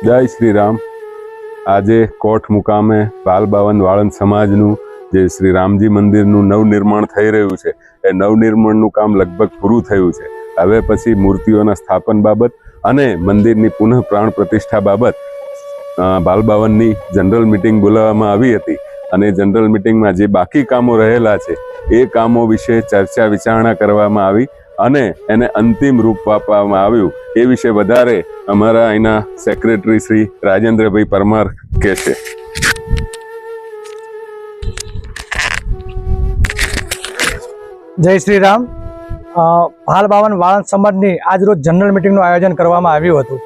જય શ્રી રામ। આજે કોટ મુકામે બાલબાવન વાળંદ સમાજનું જે શ્રી રામજી મંદિરનું નવનિર્માણ થઈ રહ્યું છે એ નવનિર્માણનું કામ લગભગ પૂરું થયું છે। હવે પછી મૂર્તિઓના સ્થાપન બાબત અને મંદિરની પુનઃ પ્રાણ પ્રતિષ્ઠા બાબત બાલબાવનની જનરલ મિટિંગ બોલાવવામાં આવી હતી અને જનરલ મિટિંગમાં જે બાકી કામો રહેલા છે એ કામો વિશે ચર્ચા વિચારણા કરવામાં આવી અને એને અંતિમ રૂપ આપવામાં આવ્યું। એ વિશે વધારે અમારા અહીંના સેક્રેટરી શ્રી રાજેન્દ્રભાઈ પરમાર કહેશે। જય શ્રી રામ। બાલબાવન વાળંદ સમાજની આજ રોજ જનરલ મિટિંગનું આયોજન કરવામાં આવ્યું હતું।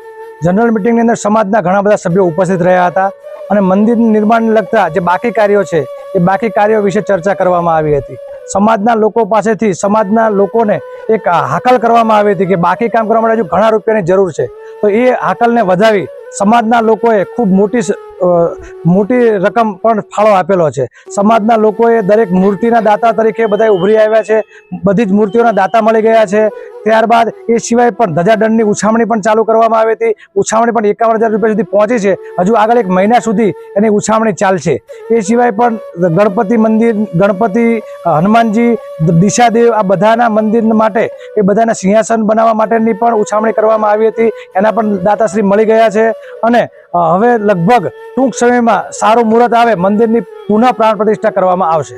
જનરલ મિટિંગની અંદર સમાજના ઘણા બધા સભ્યો ઉપસ્થિત રહ્યા હતા અને મંદિર નિર્માણને લગતા જે બાકી કાર્યો છે એ બાકી કાર્યો વિશે ચર્ચા કરવામાં આવી હતી। સમાજના લોકો પાસેથી સમાજના લોકોને એક હાકલ કરવામાં આવી હતી કે બાકી કામ કરવા માટે હજુ ઘણા રૂપિયાની જરૂર છે, તો એ હાકલને વધાવી સમાજના લોકોએ ખૂબ મોટી રકમ પણ ફાળો આપેલો છે। સમાજના લોકોએ દરેક મૂર્તિના દાતા તરીકે બધા ઉભરી આવ્યા છે, બધી જ મૂર્તિઓના દાતા મળી ગયા છે। ત્યારબાદ એ સિવાય પણ ધજાદંડની ઉછામણી પણ ચાલુ કરવામાં આવી હતી। ઉછામણી પણ 51,000 રૂપિયા સુધી પહોંચી છે। હજુ આગળ એક મહિના સુધી એની ઉછામણી ચાલશે। એ સિવાય પણ ગણપતિ મંદિર, ગણપતિ, હનુમાનજી, દિશાદેવ, આ બધાના મંદિર માટે એ બધાના સિંહાસન બનાવવા માટેની પણ ઉછામણી કરવામાં આવી હતી। એના પણ દાતાશ્રી મળી ગયા છે અને હવે લગભગ ટૂંક સમયમાં સારું મુહૂર્ત આવે મંદિરની પુનઃ પ્રાણ પ્રતિષ્ઠા કરવામાં આવશે।